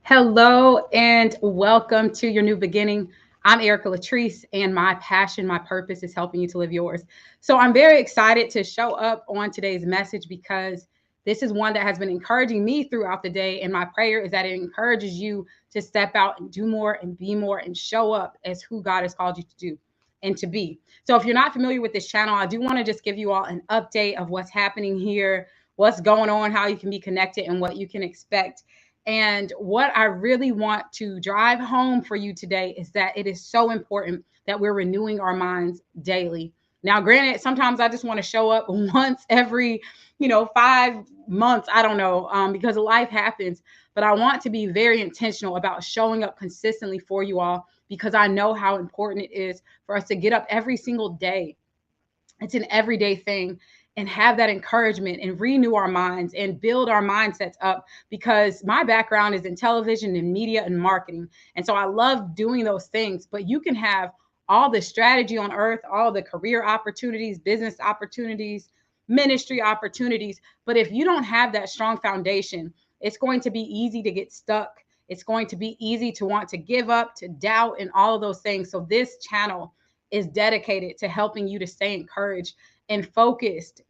Hello and welcome to your new beginning. I'm Erica Latrice, and my passion, my purpose is helping you to live yours. So I'm very excited to show up on today's message because this is one that has been encouraging me throughout the day. And my prayer is that it encourages you to step out and do more and be more and show up as who God has called you to do and to be. So if you're not familiar with this channel, I do want to just give you all an update of what's happening here, what's going on, how you can be connected, and what you can expect. And what I really want to drive home for you today is that it is so important that we're renewing our minds daily. Now, granted, sometimes I just want to show up once every, 5 months. I don't know, because life happens. But I want to be very intentional about showing up consistently for you all because I know how important it is for us to get up every single day. It's an everyday thing, and have that encouragement and renew our minds and build our mindsets up because my background is in television and media and marketing. And so I love doing those things, but you can have all the strategy on earth, all the career opportunities, business opportunities, ministry opportunities. But if you don't have that strong foundation, it's going to be easy to get stuck. It's going to be easy to want to give up, to doubt, and all of those things. So this channel is dedicated to helping you to stay encouraged and focused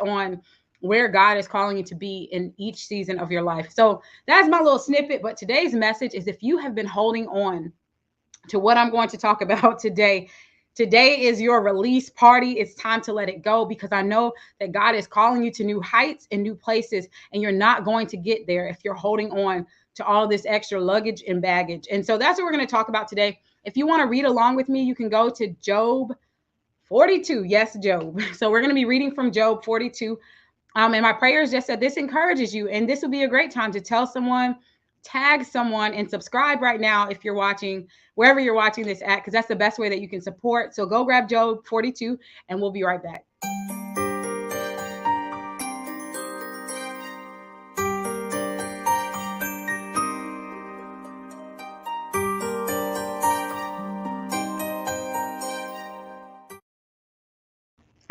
on where God is calling you to be in each season of your life. So that's my little snippet. But today's message is if you have been holding on to what I'm going to talk about today, today is your release party. It's time to let it go because I know that God is calling you to new heights and new places, and you're not going to get there if you're holding on to all this extra luggage and baggage. And so that's what we're going to talk about today. If you want to read along with me, you can go to Job 42. Yes, Job. So we're going to be reading from Job 42. And my prayer is just that this encourages you. And this will be a great time to tell someone, tag someone, and subscribe right now if you're watching, wherever you're watching this at, because that's the best way that you can support. So go grab Job 42, and we'll be right back.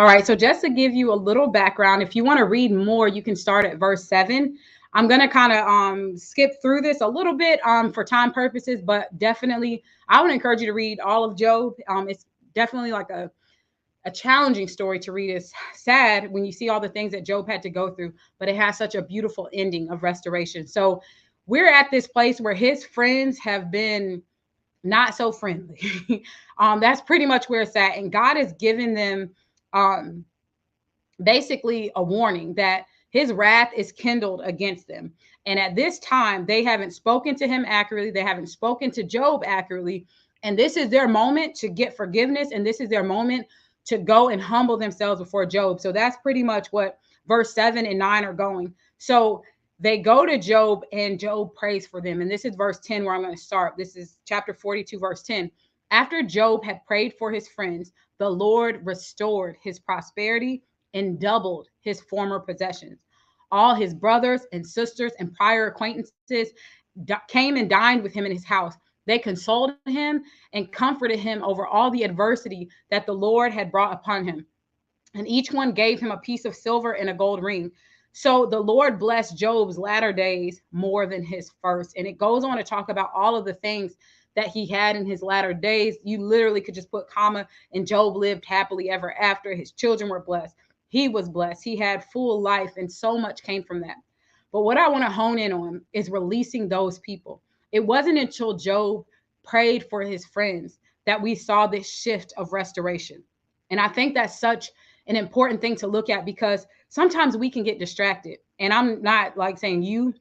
All right, so just to give you a little background, if you want to read more, you can start at verse 7. I'm going to kind of skip through this a little bit for time purposes, but definitely I would encourage you to read all of Job. It's definitely like a challenging story to read. It's sad when you see all the things that Job had to go through, but it has such a beautiful ending of restoration. So we're at this place where his friends have been not so friendly. That's pretty much where it's at. And God has given them um, basically a warning that his wrath is kindled against them. And at this time, they haven't spoken to him accurately. They haven't spoken to Job accurately. And this is their moment to get forgiveness. And this is their moment to go and humble themselves before Job. So that's pretty much what verse 7 and 9 are going. So they go to Job and Job prays for them. And this is verse 10 where I'm going to start. This is chapter 42, verse 10. After Job had prayed for his friends, the Lord restored his prosperity and doubled his former possessions. All his brothers and sisters and prior acquaintances came and dined with him in his house. They consoled him and comforted him over all the adversity that the Lord had brought upon him. And each one gave him a piece of silver and a gold ring. So the Lord blessed Job's latter days more than his first. And it goes on to talk about all of the things that he had in his latter days. You literally could just put comma, and Job lived happily ever after. His children were blessed. He was blessed. He had full life, and so much came from that. But what I want to hone in on is releasing those people. It wasn't until Job prayed for his friends that we saw this shift of restoration. And I think that's such an important thing to look at because sometimes we can get distracted. And I'm not like saying you,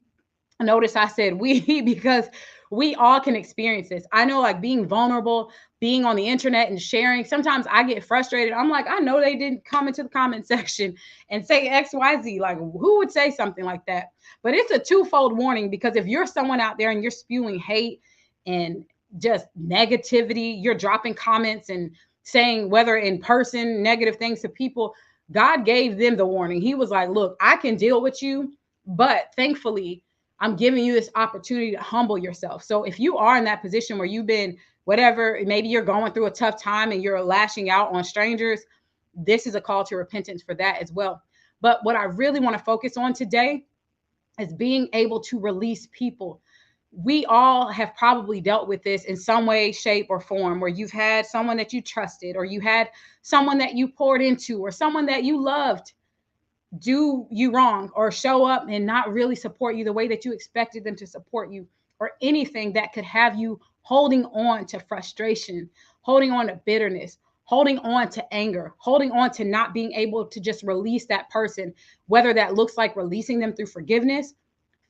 notice I said we because we all can experience this. I know, like, being vulnerable, being on the internet and sharing, sometimes I get frustrated. I'm like, I know they didn't come into the comment section and say XYZ. Like, who would say something like that? But it's a twofold warning because if you're someone out there and you're spewing hate and just negativity, you're dropping comments and saying, whether in person, negative things to people, God gave them the warning. He was like, look, I can deal with you, but thankfully I'm giving you this opportunity to humble yourself. So if you are in that position where you've been, whatever, maybe you're going through a tough time and you're lashing out on strangers, this is a call to repentance for that as well. But what I really want to focus on today is being able to release people. We all have probably dealt with this in some way, shape, or form, where you've had someone that you trusted, or you had someone that you poured into, or someone that you loved do you wrong, or show up and not really support you the way that you expected them to support you, or anything that could have you holding on to frustration, holding on to bitterness, holding on to anger, holding on to not being able to just release that person, whether that looks like releasing them through forgiveness,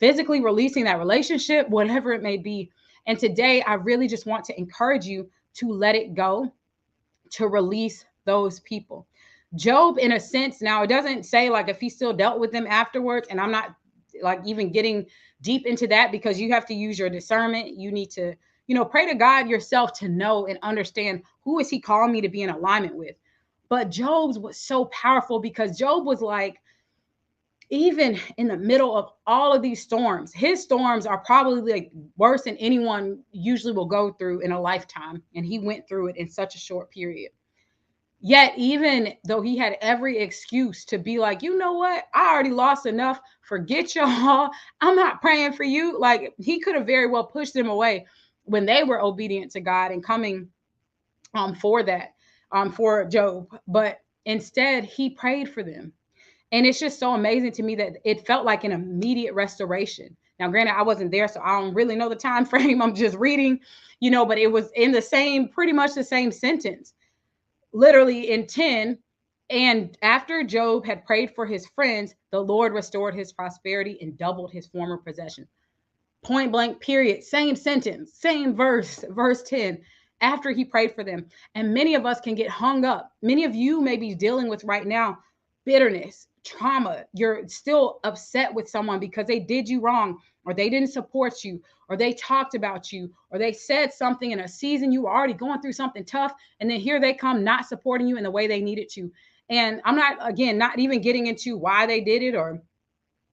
physically releasing that relationship, whatever it may be. And today, I really just want to encourage you to let it go, to release those people. Job, in a sense, now it doesn't say like if he still dealt with them afterwards, and I'm not like even getting deep into that, because you have to use your discernment. You need to, pray to God yourself to know and understand, who is he calling me to be in alignment with. But Job's was so powerful, because Job was like, even in the middle of all of these storms, his storms are probably like worse than anyone usually will go through in a lifetime. And he went through it in such a short period. Yet, even though he had every excuse to be like, you know what, I already lost enough, forget y'all, I'm not praying for you. Like, he could have very well pushed them away when they were obedient to God and coming for that, for Job. But instead, he prayed for them. And it's just so amazing to me that it felt like an immediate restoration. Now, granted, I wasn't there, so I don't really know the time frame. I'm just reading, but it was in the same, pretty much the same sentence, literally in 10. And after Job had prayed for his friends, the Lord restored his prosperity and doubled his former possession. Point blank, period. Same sentence, same verse 10. After he prayed for them. And many of us can get hung up. Many of you may be dealing with right now bitterness, trauma. You're still upset with someone because they did you wrong, or they didn't support you, or they talked about you, or they said something in a season you were already going through something tough, and then here they come not supporting you in the way they needed to. And I'm not, again, not even getting into why they did it or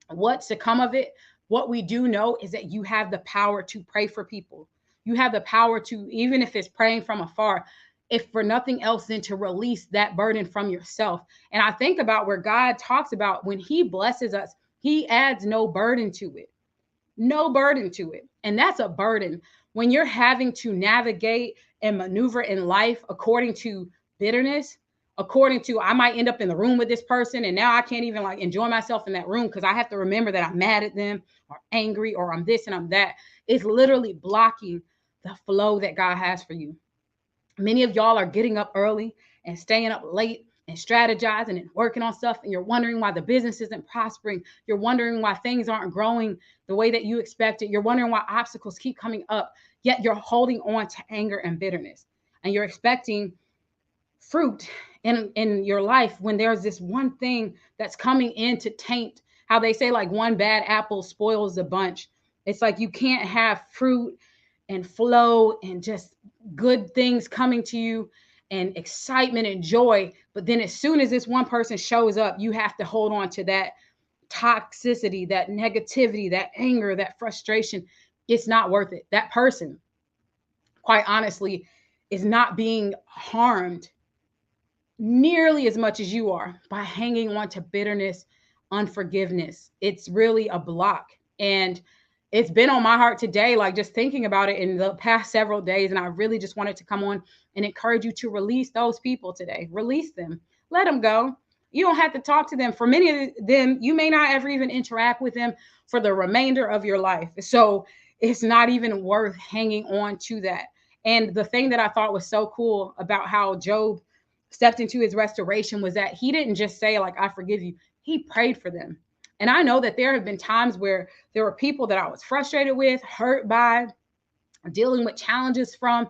what's to come of it. What we do know is that you have the power to pray for people. You have the power to, even if it's praying from afar, if for nothing else than to release that burden from yourself. And I think about where God talks about when he blesses us, he adds no burden to it. No burden to it. And that's a burden when you're having to navigate and maneuver in life according to bitterness, according to, I might end up in the room with this person and now I can't even like enjoy myself in that room because I have to remember that I'm mad at them or angry or I'm this and I'm that. It's literally blocking the flow that God has for you. Many of y'all are getting up early and staying up late and strategizing and working on stuff, and you're wondering why the business isn't prospering. You're wondering why things aren't growing the way that you expected. You're wondering why obstacles keep coming up, yet you're holding on to anger and bitterness, and you're expecting fruit in your life when there's this one thing that's coming in to taint. How they say like one bad apple spoils the bunch. It's like you can't have fruit and flow and just good things coming to you and excitement and joy. But then as soon as this one person shows up, you have to hold on to that toxicity, that negativity, that anger, that frustration. It's not worth it. That person, quite honestly, is not being harmed nearly as much as you are by hanging on to bitterness, unforgiveness. It's really a block. And it's been on my heart today, like just thinking about it in the past several days. And I really just wanted to come on and encourage you to release those people today. Release them. Let them go. You don't have to talk to them. For many of them, you may not ever even interact with them for the remainder of your life. So it's not even worth hanging on to that. And the thing that I thought was so cool about how Job stepped into his restoration was that he didn't just say, like, I forgive you. He prayed for them. And I know that there have been times where there were people that I was frustrated with, hurt by, dealing with challenges from,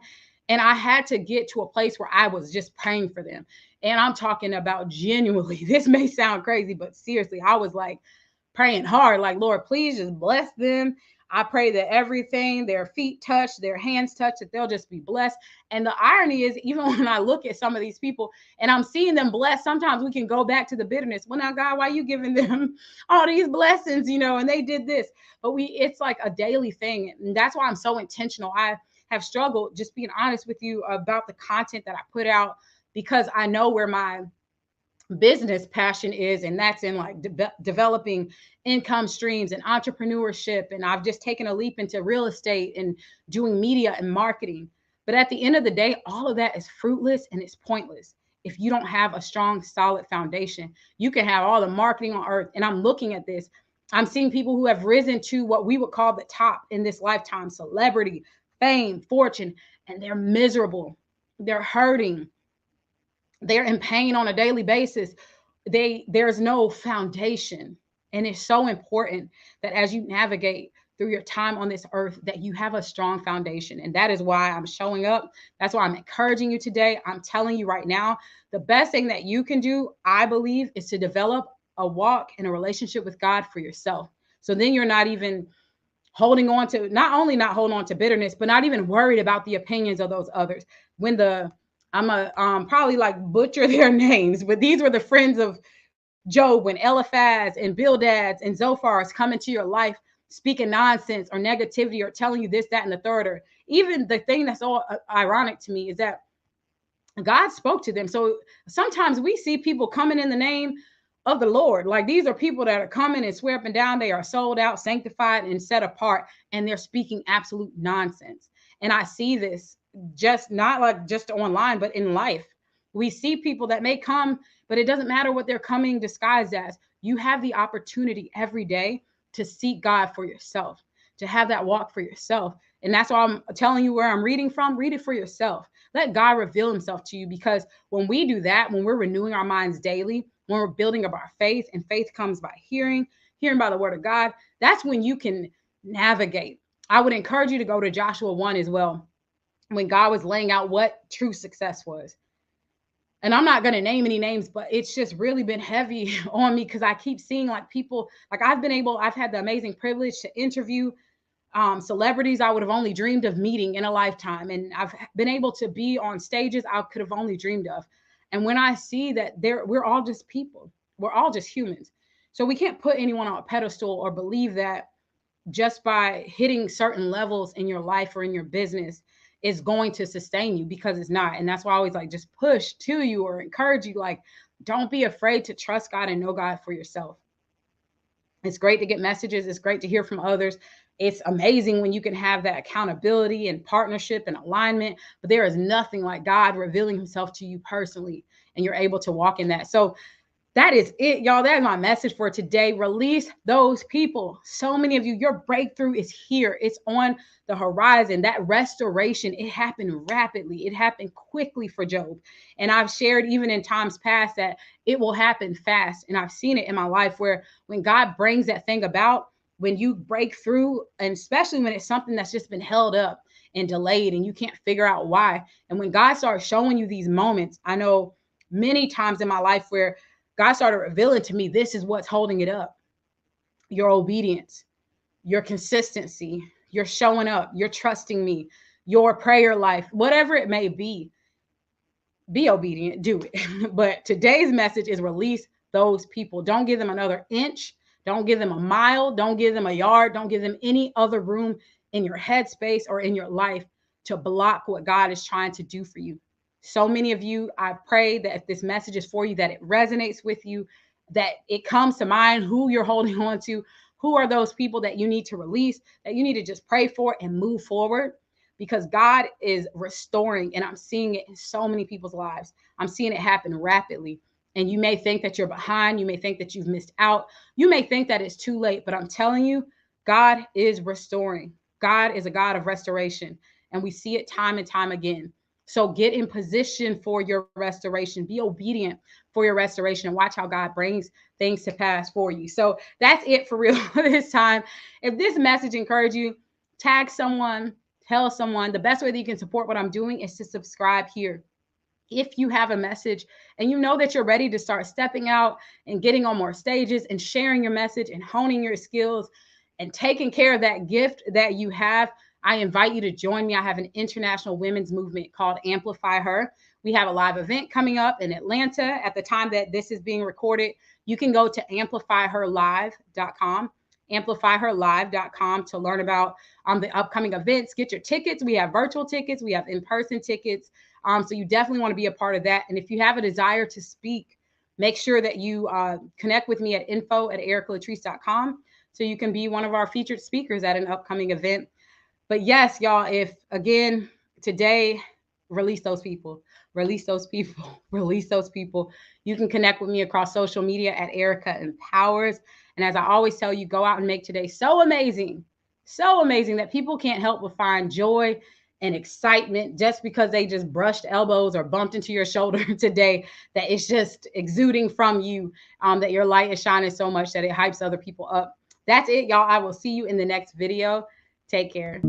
and I had to get to a place where I was just praying for them. And I'm talking about genuinely, this may sound crazy, but seriously, I was like praying hard, like, Lord, please just bless them. I pray that everything their feet touch, their hands touch, that they'll just be blessed. And the irony is, even when I look at some of these people and I'm seeing them blessed, sometimes we can go back to the bitterness. Well, now, God, why are you giving them all these blessings, and they did this? But it's like a daily thing. And that's why I'm so intentional. I have struggled, just being honest with you, about the content that I put out, because I know where my business passion is, and that's in like developing income streams and entrepreneurship. And I've just taken a leap into real estate and doing media and marketing. But at the end of the day, all of that is fruitless and it's pointless if you don't have a strong, solid foundation. You can have all the marketing on earth. And I'm looking at this. I'm seeing people who have risen to what we would call the top in this lifetime: celebrity, fame, fortune, and they're miserable. They're hurting, they're in pain on a daily basis. There's no foundation. And it's so important that as you navigate through your time on this earth, that you have a strong foundation. And that is why I'm showing up. That's why I'm encouraging you today. I'm telling you right now, the best thing that you can do, I believe, is to develop a walk in a relationship with God for yourself. So then you're not even holding on to, not only not holding on to bitterness, but not even worried about the opinions of those others. When the I'm a probably like butcher their names, but these were the friends of Job, when Eliphaz and Bildad and Zophar is coming to your life speaking nonsense or negativity or telling you this, that, and the third. Or even the thing that's all ironic to me is that God spoke to them. So sometimes we see people coming in the name of the Lord. Like, these are people that are coming and swear up and down they are sold out, sanctified, and set apart, and they're speaking absolute nonsense. And I see this just not like just online, but in life. We see people that may come, but it doesn't matter what they're coming disguised as. You have the opportunity every day to seek God for yourself, to have that walk for yourself. And that's why I'm telling you where I'm reading from. Read it for yourself. Let God reveal himself to you, because when we do that, when we're renewing our minds daily, when we're building up our faith, and faith comes by hearing, hearing by the word of God, that's when you can navigate. I would encourage you to go to Joshua 1 as well, when God was laying out what true success was. And I'm not going to name any names, but it's just really been heavy on me, because I keep seeing like people, like I've had the amazing privilege to interview celebrities I would have only dreamed of meeting in a lifetime. And I've been able to be on stages I could have only dreamed of. And when I see that we're all just people, we're all just humans. So we can't put anyone on a pedestal or believe that just by hitting certain levels in your life or in your business is going to sustain you, because it's not. And that's why I always like just push to you or encourage you, like, don't be afraid to trust God and know God for yourself. It's great to get messages. It's great to hear from others. It's amazing when you can have that accountability and partnership and alignment, but there is nothing like God revealing himself to you personally, and you're able to walk in that. So that is it, y'all. That is my message for today. Release those people. So many of you, your breakthrough is here. It's on the horizon. That restoration, it happened rapidly. It happened quickly for Job. And I've shared even in times past that it will happen fast. And I've seen it in my life where when God brings that thing about, when you break through, and especially when it's something that's just been held up and delayed and you can't figure out why. And when God starts showing you these moments, I know many times in my life where God started revealing to me, this is what's holding it up: your obedience, your consistency, your showing up, your trusting me, your prayer life, whatever it may be obedient, do it. But today's message is release those people. Don't give them another inch. Don't give them a mile. Don't give them a yard. Don't give them any other room in your headspace or in your life to block what God is trying to do for you. So many of you, I pray that if this message is for you, that it resonates with you, that it comes to mind who you're holding on to, who are those people that you need to release, that you need to just pray for and move forward, because God is restoring, and I'm seeing it in so many people's lives. I'm seeing it happen rapidly. And you may think that you're behind. You may think that you've missed out. You may think that it's too late, but I'm telling you, God is restoring. God is a God of restoration, and we see it time and time again. So get in position for your restoration. Be obedient for your restoration, and watch how God brings things to pass for you. So that's it for real this time. If this message encouraged you, tag someone, tell someone. The best way that you can support what I'm doing is to subscribe here. If you have a message and you know that you're ready to start stepping out and getting on more stages and sharing your message and honing your skills and taking care of that gift that you have, I invite you to join me. I have an international women's movement called Amplify Her. We have a live event coming up in Atlanta at the time that this is being recorded. You can go to amplifyherlive.com, amplifyherlive.com, to learn about the upcoming events. Get your tickets. We have virtual tickets. We have in-person tickets. So you definitely want to be a part of that. And if you have a desire to speak, Make sure that you connect with me at info@ericalatrice.com so you can be one of our featured speakers at an upcoming event. But yes, y'all, if again, today, release those people, release those people, release those people. You can connect with me across social media at Erica Empowers. And as I always tell you, go out and make today so amazing that people can't help but find joy and excitement just because they just brushed elbows or bumped into your shoulder today, that it's just exuding from you, that your light is shining so much that it hypes other people up. That's it, y'all. I will see you in the next video. Take care.